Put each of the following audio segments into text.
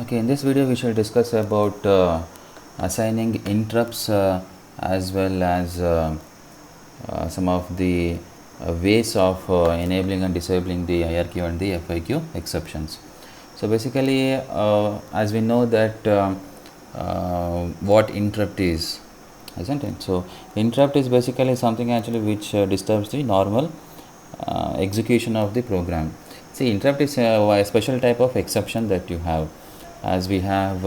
Okay, in this video we shall discuss about assigning interrupts as well as some of the ways of enabling and disabling the IRQ and the FIQ exceptions. So basically, as we know that what interrupt is, isn't it? So interrupt is basically something actually which disturbs the normal execution of the program. See, interrupt is a special type of exception that you have, as we have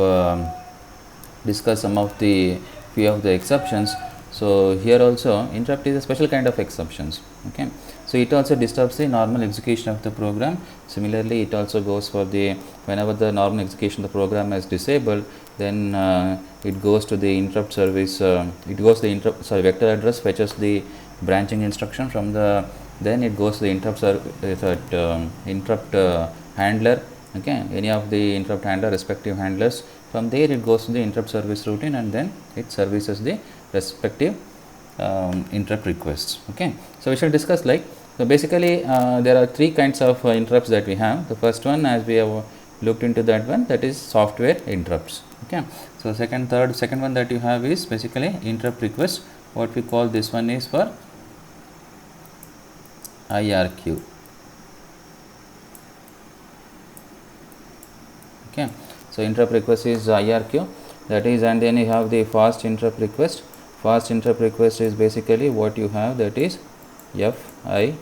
discussed some of the few of the exceptions. So here also interrupt is a special kind of exceptions. Okay, so it also disturbs the normal execution of the program. Similarly, it also goes for the whenever the normal execution of the program is disabled, then it goes to the interrupt service. It goes to the interrupt vector address, fetches the branching instruction from the, then it goes to the interrupt handler. Okay, any of the interrupt handler respective handlers. From there it goes to the interrupt service routine, and then it services the respective interrupt requests. Okay, so we shall discuss so basically there are three kinds of interrupts that we have. The first one, as we have looked into that one, that is software interrupts. Okay, so second one that you have is basically interrupt request. What we call this one is for IRQ. Okay, so interrupt request is IRQ, that is, and then you have the fast interrupt request. Fast interrupt request is basically what you have, that is FIQ.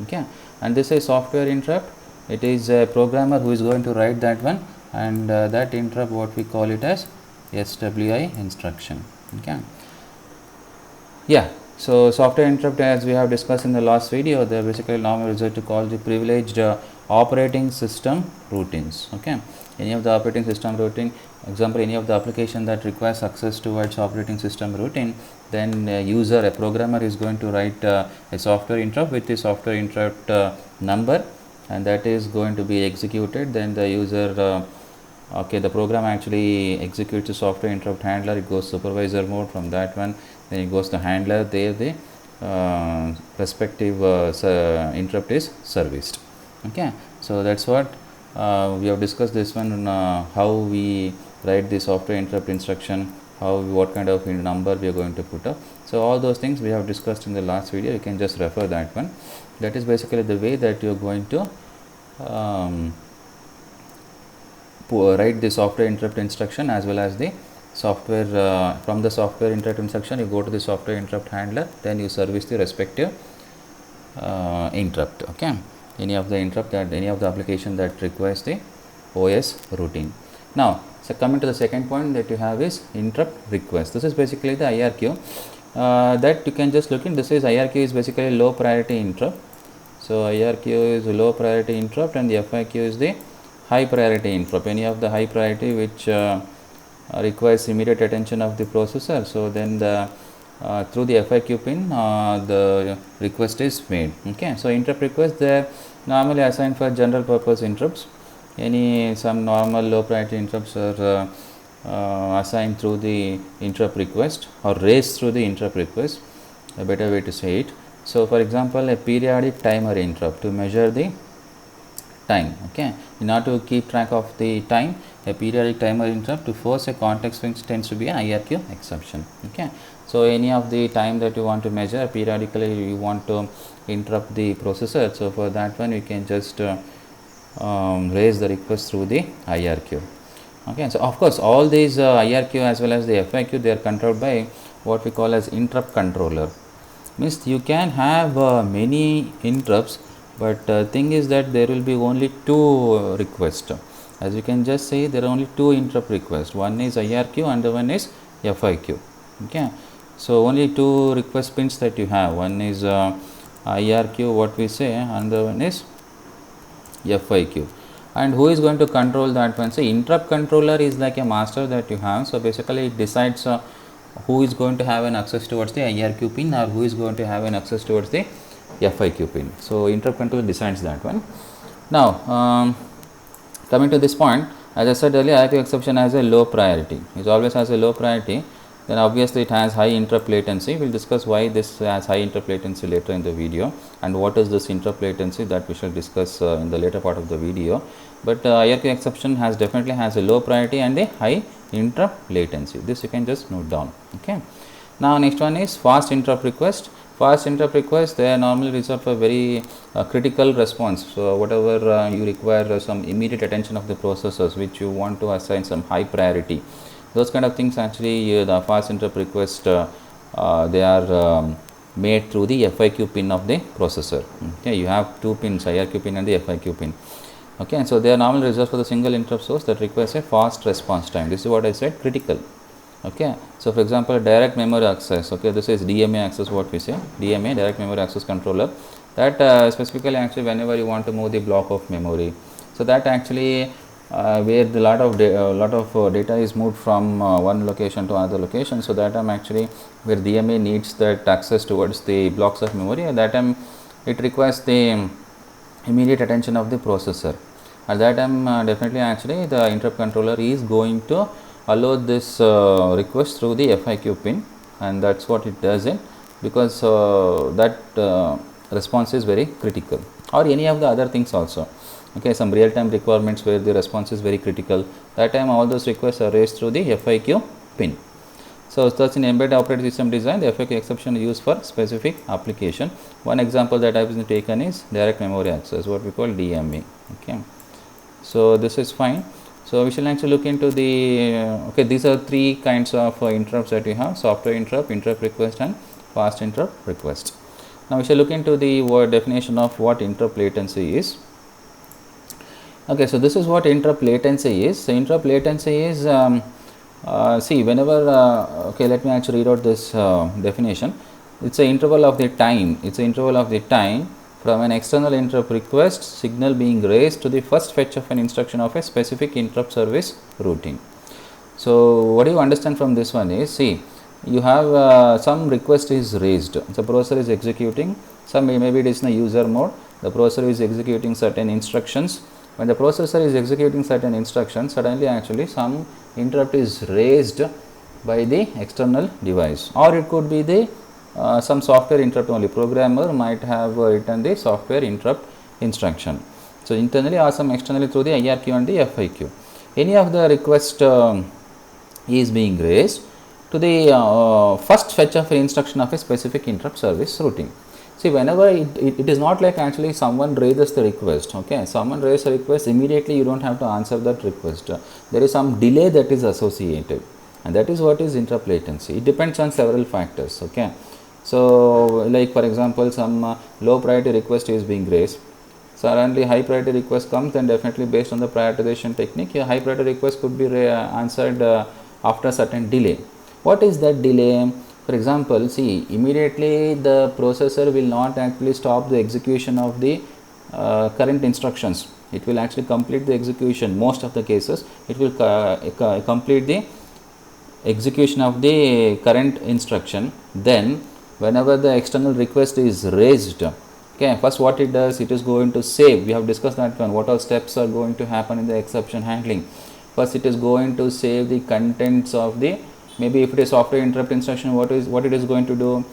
Okay, and this is software interrupt. It is a programmer who is going to write that one, and that interrupt, what we call it as SWI instruction. Okay, yeah. So software interrupt, as we have discussed in the last video, they are basically now reserved to call the privileged operating system routines. Okay, any of the operating system routine, example, any of the application that requires access towards operating system routine, then a programmer is going to write a software interrupt with the software interrupt number, and that is going to be executed. Then the user the program actually executes the software interrupt handler. It goes supervisor mode. From that one, then it goes to handler. There the respective interrupt is serviced. Okay, so that's what we have discussed this one, how we write the software interrupt instruction, what kind of number we are going to put up. So all those things we have discussed in the last video. You can just refer that one. That is basically the way that you are going to write the software interrupt instruction, as well as the software from the software interrupt instruction you go to the software interrupt handler, then you service the respective interrupt. Okay, any of the interrupt, that any of the application that requires the OS routine. Now, so coming to the second point that you have is interrupt request. This is basically the IRQ that you can just look in. This is IRQ is basically low priority interrupt. So IRQ is low priority interrupt, and the FIQ is the high priority interrupt. Any of the high priority which requires immediate attention of the processor. So then the through the FIQ pin the request is made. Okay, so interrupt request, they are normally assigned for general purpose interrupts. Some normal low priority interrupts are assigned through the interrupt request, or raised through the interrupt request, a better way to say it. So for example, a periodic timer interrupt to measure the time. Okay, in order to keep track of the time, a periodic timer interrupt to force a context switch tends to be an IRQ exception. Okay, so any of the time that you want to measure periodically, you want to interrupt the processor. So for that one, you can just raise the request through the IRQ. Okay, so of course all these IRQ as well as the FIQ, they are controlled by what we call as interrupt controller. Means you can have many interrupts, but thing is that there will be only two requests. As you can just say, there are only two interrupt requests. One is IRQ and the one is FIQ. Okay, so only two request pins that you have. One is IRQ, what we say, and the one is FIQ. And who is going to control that one? So interrupt controller is like a master that you have. So basically it decides who is going to have an access towards the IRQ pin, or who is going to have an access towards the FIQ pin. So interrupt controller decides that one. Now coming to this point, as I said earlier, IRQ exception has a low priority. It always has a low priority. Then obviously it has high interrupt latency. We will discuss why this has high interrupt latency later in the video, and what is this interrupt latency, that we shall discuss in the later part of the video. but IRQ exception definitely has a low priority and a high interrupt latency. This you can just note down. Okay. Now next one is fast interrupt request. Fast interrupt request, they are normally reserved for very critical response. So whatever you require some immediate attention of the processors, which you want to assign some high priority, those kind of things actually the fast interrupt request they are made through the FIQ pin of the processor. Okay, you have two pins, IRQ pin and the FIQ pin. Okay, and so they are normally reserved for the single interrupt source that requires a fast response time. This is what I said, critical. Okay, so for example, direct memory access. Okay, this is DMA access, what we say, DMA, direct memory access controller. That specifically actually whenever you want to move the block of memory, so that actually where the lot of data is moved from one location to another location. So that time actually where DMA needs that access towards the blocks of memory, at that time it requires the immediate attention of the processor. At that time definitely actually the interrupt controller is going to allow this request through the FIQ pin, and that's what it does it, because that response is very critical, or any of the other things also. Okay, some real time requirements where the response is very critical, that time all those requests are raised through the FIQ pin. So thus in embedded operating system design, the FIQ exception is used for specific application. One example that I have taken is direct memory access, what we call DMA. Okay, so this is fine. So we shall actually look into the okay, these are three kinds of interrupts that we have: software interrupt, interrupt request, and fast interrupt request. Now we shall look into the definition of what interrupt latency is. Okay, so this is what interrupt latency is. So interrupt latency is see, whenever okay, let me actually read out this definition. It's an interval of the time. It's an interval of the time from an external interrupt request signal being raised to the first fetch of an instruction of a specific interrupt service routine. So what do you understand from this one is, see, you have some request is raised, the processor is executing, maybe it is in a user mode, the processor is executing certain instructions. When the processor is executing certain instructions, suddenly actually some interrupt is raised by the external device, or it could be the some software interrupt only. Programmer might have written the software interrupt instruction. So internally or some externally through the IRQ and the FIQ. Any of the request is being raised to the first fetch of an instruction of a specific interrupt service routine. See, whenever it is not like actually someone raises the request. Okay, someone raises a request, immediately you don't have to answer that request. There is some delay that is associated, and that is what is interrupt latency. It depends on several factors. Okay. So like for example, some low priority request is being raised, suddenly high priority request comes, then definitely based on the prioritization technique, your high priority request could be answered after a certain delay. What is that delay? For example, see, immediately the processor will not actually stop the execution of the current instructions. It will actually complete the execution. Most of the cases it will complete the execution of the current instruction. Then whenever the external request is raised, okay, first what it does, it is going to save. We have discussed that one, what all steps are going to happen in the exception handling. First it is going to save the contents of the, maybe if it is software interrupt instruction, what it is going to do,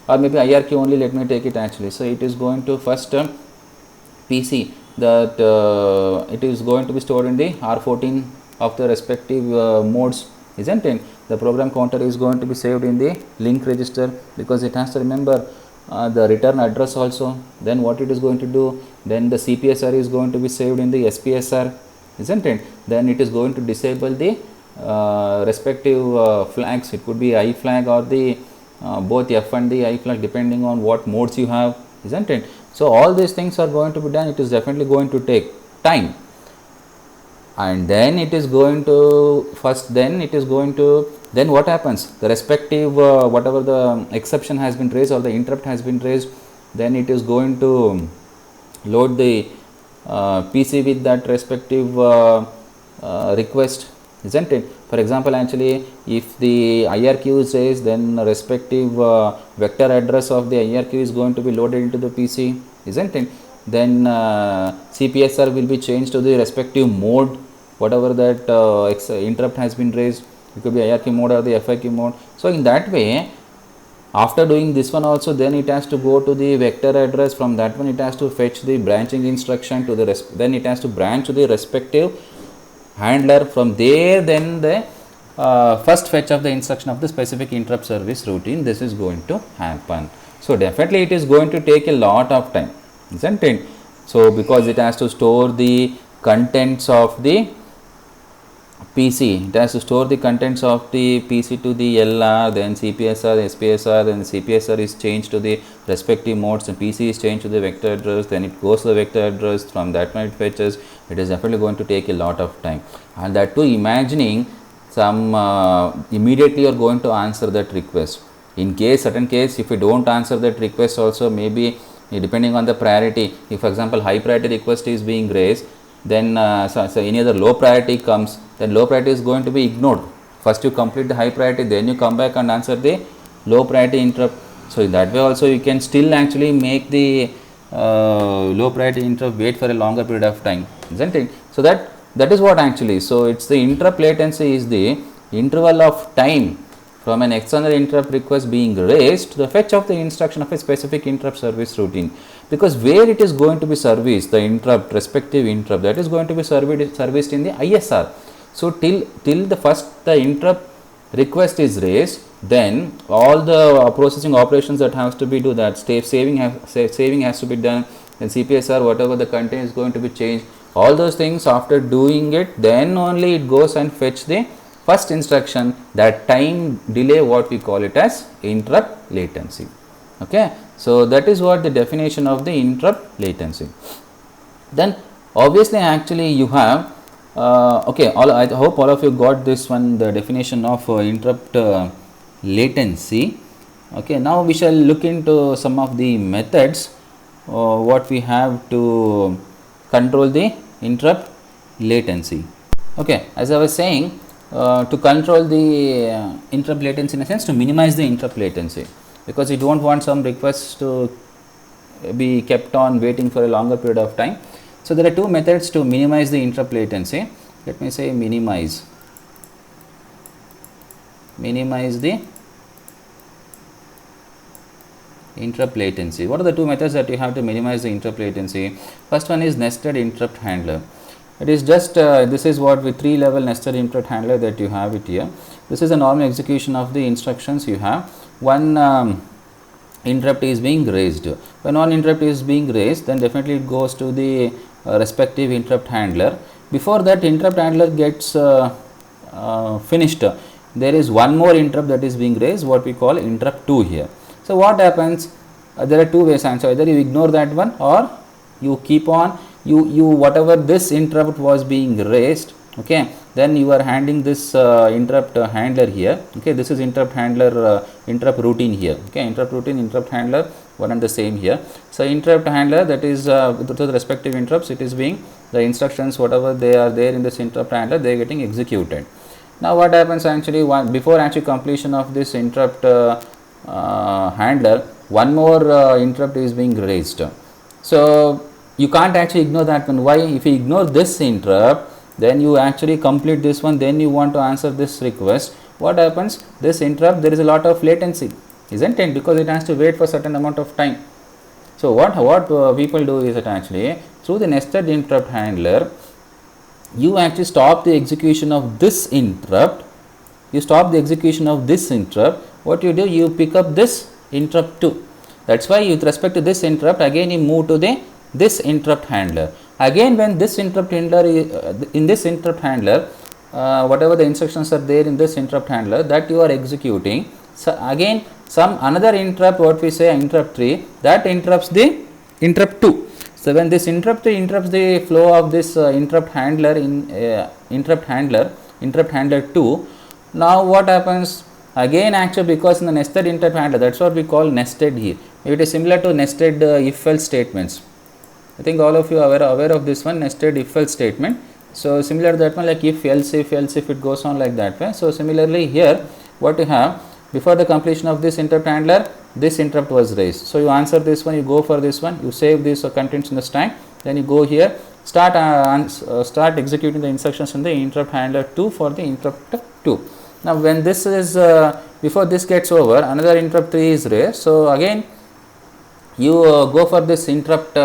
or maybe IRQ only, let me take it actually. So it is going to first PC that it is going to be stored in the R14 of the respective modes, isn't it? The program counter is going to be saved in the link register, because it has to remember the return address also. Then what it is going to do, then the CPSR is going to be saved in the SPSR, isn't it? Then it is going to disable the respective flags. It could be I flag or the both F and the I flag, depending on what modes you have, isn't it? So all these things are going to be done. It is definitely going to take time, and then it is going to then what happens, the respective whatever the exception has been raised or the interrupt has been raised, then it is going to load the PC with that respective request, isn't it? For example, actually if the IRQ is raised, then respective vector address of the IRQ is going to be loaded into the PC, isn't it? Then CPSR will be changed to the respective mode, whatever that interrupt has been raised. It could be IRQ mode or the FIQ mode. So in that way, After doing this one also, then it has to go to the vector address. From that one it has to fetch the branching instruction to the then it has to branch to the respective handler. From there, then the first fetch of the instruction of the specific interrupt service routine, this is going to happen. So definitely it is going to take a lot of time, isn't it? So because it has to store the contents of the PC, it has to store the contents of the PC to the LR, then CPSR, SPSR, then the CPSR is changed to the respective modes, and PC is changed to the vector address, then it goes to the vector address. From that one it fetches. It is definitely going to take a lot of time, and that too imagining some immediately you are going to answer that request. In case, certain case, if you don't answer that request also, maybe depending on the priority, if for example high priority request is being raised, then so any other low priority comes, then low priority is going to be ignored. First you complete the high priority, then you come back and answer the low priority interrupt. So in that way also you can still actually make the low priority interrupt wait for a longer period of time, isn't it? So that is what actually, so it's the interrupt latency is the interval of time from an external interrupt request being raised to the fetch of the instruction of a specific interrupt service routine. Because where it is going to be serviced, the interrupt, respective interrupt, that is going to be serviced in the ISR. So till the interrupt request is raised, then all the processing operations that has to be do, that saving has to be done, then CPSR, whatever the content is going to be changed, all those things. After doing it, then only it goes and fetch the first instruction. That time delay, what we call it as interrupt latency. Okay, so that is what the definition of the interrupt latency. Then obviously actually you have okay, I hope all of you got this one, the definition of interrupt latency. Okay, now we shall look into some of the methods what we have to control the interrupt latency. Okay, as I was saying, to control the interrupt latency, in a sense, to minimize the interrupt latency, because you don't want some requests to be kept on waiting for a longer period of time. So there are two methods to minimize the interrupt latency. Let me say minimize the interrupt latency. What are the two methods that you have to minimize the interrupt latency? First one is nested interrupt handler. It is just this is what with 3-level nested interrupt handler that you have it here. This is a normal execution of the instructions you have. One interrupt is being raised. When one interrupt is being raised, then definitely it goes to the respective interrupt handler. Before that interrupt handler gets finished, there is one more interrupt that is being raised, what we call interrupt 2 here. So what happens? There are two ways, so either you ignore that one or you keep on, you whatever this interrupt was being raised, okay, then you are handing this interrupt handler here. Okay, this is interrupt handler interrupt routine here. Okay, interrupt routine, interrupt handler, one and the same here. So interrupt handler, that is to the respective interrupts, it is being the instructions whatever they are there in this interrupt handler, they are getting executed. Now what happens actually, before actually completion of this interrupt handler, one more interrupt is being raised. So you can't actually ignore that one. Why? If you ignore this interrupt, then you actually complete this one, then you want to answer this request. What happens? This interrupt, there is a lot of latency, isn't it? Because it has to wait for certain amount of time. So what people do is that actually through the nested interrupt handler, you actually stop the execution of this interrupt. You stop the execution of this interrupt. What you do, you pick up this interrupt 2. That's why with respect to this interrupt, again you move to this interrupt handler. Again, when this interrupt handler is, in this interrupt handler, whatever the instructions are there in this interrupt handler that you are executing, so again some another interrupt, what we say interrupt 3, that interrupts the interrupt 2. So when this interrupt 3 interrupts the flow of this interrupt handler in interrupt handler 2, now what happens? Again actually, because in the nested interrupt handler, that's what we call nested here. It is similar to nested if else statements. I think all of you are aware of this one, nested if else statement. So similar to that one, like if else, it goes on like that way. So similarly here, what you have, before the completion of this interrupt handler, this interrupt was raised. So you answer this one, you go for this one, you save this contents in the stack, then you go here, start executing the instructions in the interrupt handler 2 for the interrupt 2. Now when this is before this gets over, another interrupt 3 is raised. So again you go for this interrupt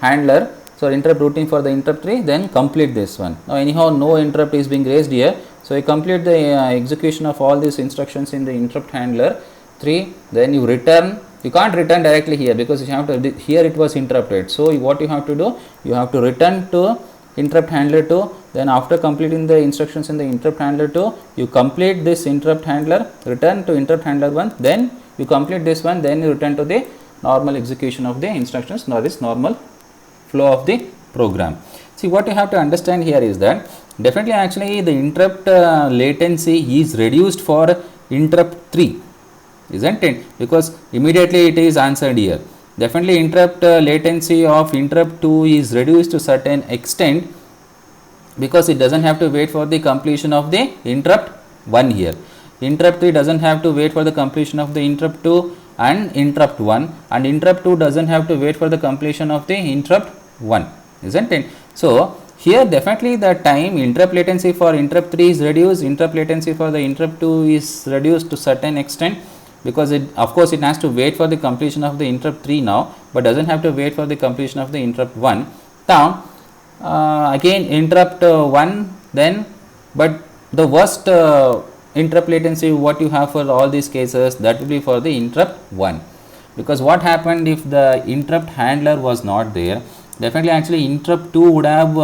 handler, so interrupt routine for the interrupt 3, then complete this one. Now anyhow no interrupt is being raised here, so you complete the execution of all these instructions in the interrupt handler 3, then you return. You can't return directly here because you have to, here it was interrupted. So what you have to do, you have to return to interrupt handler 2, then after completing the instructions in the interrupt handler 2, you complete this interrupt handler, return to interrupt handler 1, then you complete this one, then you return to the normal execution of the instructions, nor is normal flow of the program. See, what you have to understand here is that definitely actually the interrupt latency is reduced for interrupt 3, isn't it? Because immediately it is answered here. Definitely interrupt latency of interrupt 2 is reduced to certain extent because it doesn't have to wait for the completion of the interrupt 1 here. Interrupt 3 doesn't have to wait for the completion of the interrupt 2 and interrupt 1, and interrupt 2 doesn't have to wait for the completion of the interrupt 1, isn't it? So here definitely the time interrupt latency for interrupt 3 is reduced, interrupt latency for the interrupt 2 is reduced to certain extent, because it, of course it has to wait for the completion of the interrupt 3 now, but doesn't have to wait for the completion of the interrupt 1. Now again interrupt 1, then but the worst interrupt latency what you have for all these cases, that will be for the interrupt 1, because what happened if the interrupt handler was not there, definitely actually interrupt 2 would have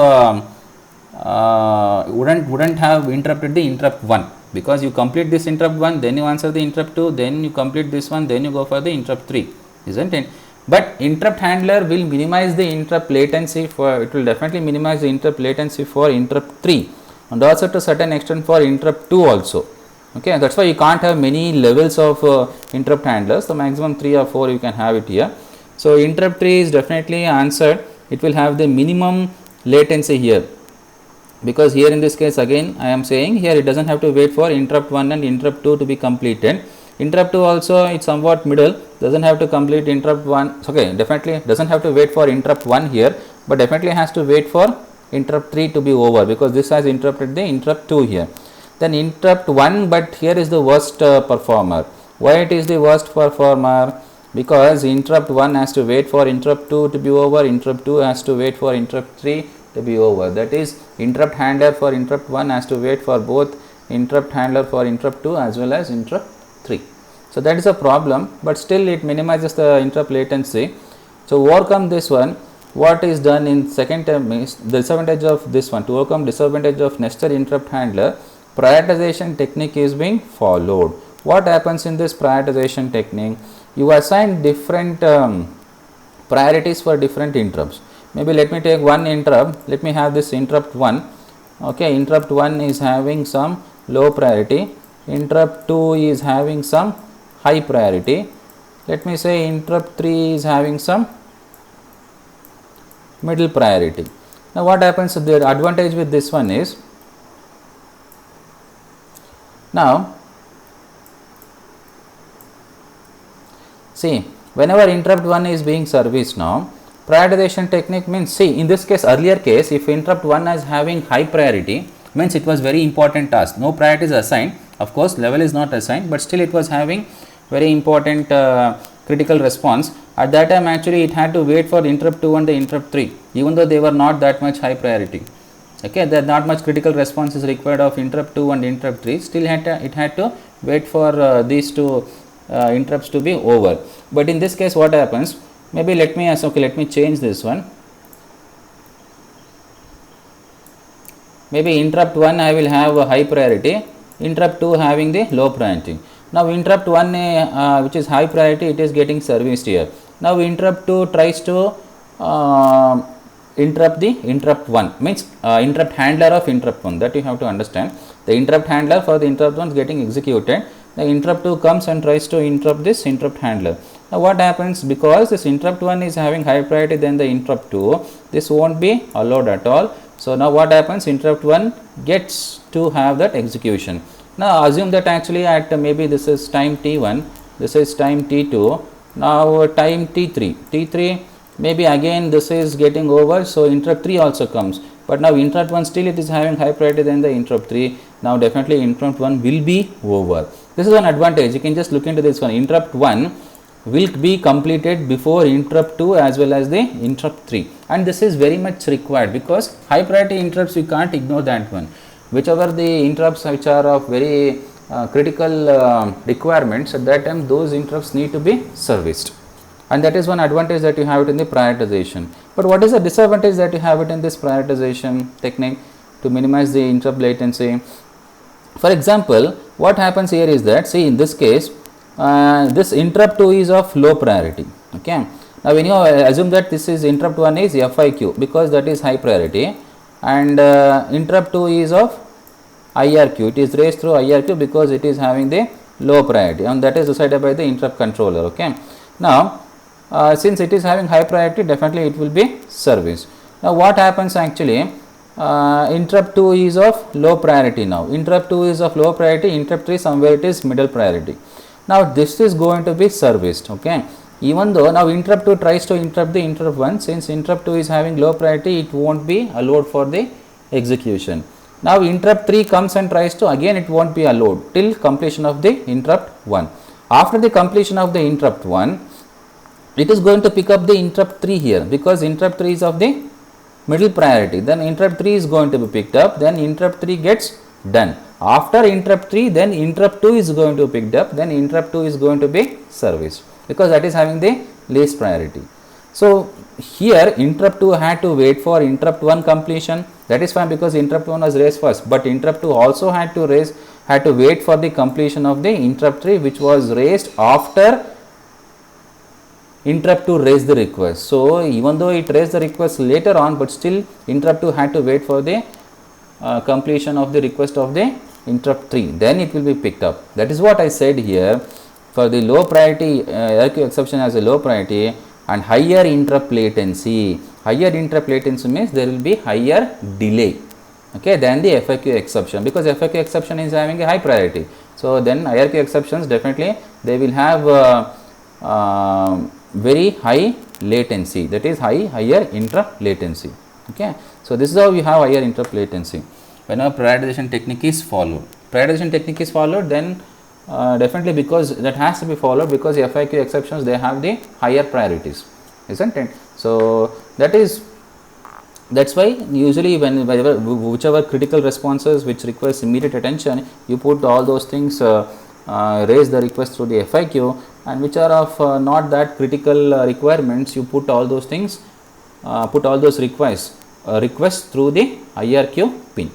wouldn't have interrupted the interrupt 1, because you complete this interrupt 1, then you answer the interrupt 2, then you complete this one, then you go for the interrupt 3, isn't it? But interrupt handler will minimize the interrupt latency for, it will definitely minimize the interrupt latency for interrupt 3 and also to certain extent for interrupt 2 also. Okay, that's why you can't have many levels of interrupt handlers, the maximum 3 or 4 you can have it here. So interrupt 3 is definitely answered, it will have the minimum latency here, because here in this case again I am saying here it doesn't have to wait for interrupt 1 and interrupt 2 to be completed. Interrupt 2 also it's somewhat middle, doesn't have to complete interrupt 1, okay, definitely doesn't have to wait for interrupt 1 here, but definitely has to wait for interrupt 3 to be over, because this has interrupted the interrupt 2 here. Then interrupt 1, but here is the worst performer. Why it is the worst performer? Because interrupt 1 has to wait for interrupt 2 to be over, interrupt 2 has to wait for interrupt 3 to be over. That is, interrupt handler for interrupt 1 has to wait for both interrupt handler for interrupt 2 as well as interrupt 3. So that is a problem, but still it minimizes the interrupt latency. So overcome this one, what is done in second term is the disadvantage of this one. To overcome disadvantage of nested interrupt handler, prioritization technique is being followed. What happens in this prioritization technique? You assign different priorities for different interrupts. Maybe let me take one interrupt, let me have this interrupt 1. Okay, interrupt 1 is having some low priority, interrupt 2 is having some high priority, let me say interrupt 3 is having some middle priority. Now what happens, the advantage with this one is, now see, whenever interrupt 1 is being serviced, now prioritization technique means, see in this case, earlier case, if interrupt 1 is having high priority, means it was very important task, no priority is assigned, of course level is not assigned, but still it was having very important critical response. At that time actually it had to wait for interrupt 2 and the interrupt 3, even though they were not that much high priority. Okay, that not much critical response is required of interrupt 2 and interrupt 3, still it had to wait for these two interrupts to be over. But in this case what happens, maybe let me ask, okay, let me change this one. Maybe interrupt 1 I will have a high priority, interrupt 2 having the low priority. Now interrupt 1 which is high priority, it is getting serviced here. Now interrupt 2 tries to interrupt the interrupt 1, means interrupt handler of interrupt 1, that you have to understand. The interrupt handler for the interrupt 1 is getting executed, the interrupt 2 comes and tries to interrupt this interrupt handler. Now what happens, because this interrupt 1 is having high priority than the interrupt 2, this won't be allowed at all. So now what happens, interrupt 1 gets to have that execution. Now assume that actually at maybe this is time t1, this is time t2, now time t3, maybe again this is getting over, so interrupt 3 also comes, but now interrupt 1 still it is having high priority than the interrupt 3, now definitely interrupt 1 will be over. This is one advantage. You can just look into this one. Interrupt 1 will be completed before interrupt 2 as well as the interrupt 3, and this is very much required because high priority interrupts you can't ignore that one. Whichever the interrupts which are of very critical requirements, at that time those interrupts need to be serviced, and that is one advantage that you have it in the prioritization. But what is the disadvantage that you have it in this prioritization technique to minimize the interrupt latency? For example, what happens here is that, see, in this case this interrupt 2 is of low priority. Okay, now when you assume that this is interrupt 1 is FIQ because that is high priority, and interrupt 2 is of IRQ, it is raised through IRQ because it is having the low priority, and that is decided by the interrupt controller. Okay, now since it is having high priority, definitely it will be serviced. Now what happens actually, interrupt 2 is of low priority. Now interrupt 2 is of low priority, interrupt 3 somewhere it is middle priority. Now this is going to be serviced. Okay, even though now interrupt 2 tries to interrupt the interrupt 1, since interrupt 2 is having low priority, it won't be allowed for the execution. Now interrupt 3 comes and tries to, again it won't be allowed till completion of the interrupt 1. After the completion of the interrupt 1, it is going to pick up the interrupt 3 here because interrupt 3 is of the middle priority. Then interrupt 3 is going to be picked up, then interrupt 3 gets done. After interrupt 3, then interrupt 2 is going to be picked up, then interrupt 2 is going to be serviced because that is having the least priority. So here interrupt 2 had to wait for interrupt 1 completion, that is fine because interrupt 1 was raised first, but interrupt 2 also had to wait for the completion of the interrupt 3 which was raised after interrupt 2 raised the request. So even though it raised the request later on, but still interrupt 2 had to wait for the completion of the request of the interrupt 3, then it will be picked up. That is what I said here. For the low priority, IRQ exception has a low priority and higher interrupt latency. Higher interrupt latency means there will be higher delay, okay, than the FIQ exception, because FIQ exception is having a high priority. So then IRQ exceptions, definitely they will have very high latency, that is higher interrupt latency. Okay, so this is how you have higher interrupt latency whenever prioritization technique is followed. Prioritization technique is followed, then definitely, because that has to be followed because FIQ exceptions, they have the higher priorities, isn't it? So that's why usually whichever critical responses which requires immediate attention, you put all those things, raise the request through the FIQ, and which are of not that critical requirements, you put all those things, put all those requests through the IRQ pin.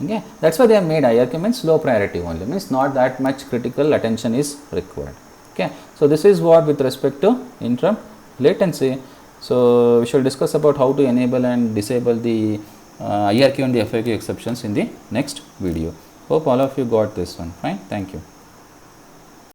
Okay, that's why they have made IRQ means low priority only, means not that much critical attention is required. Okay, so this is what with respect to interrupt latency. So we shall discuss about how to enable and disable the IRQ and the FIQ exceptions in the next video. Hope all of you got this one. Fine, thank you.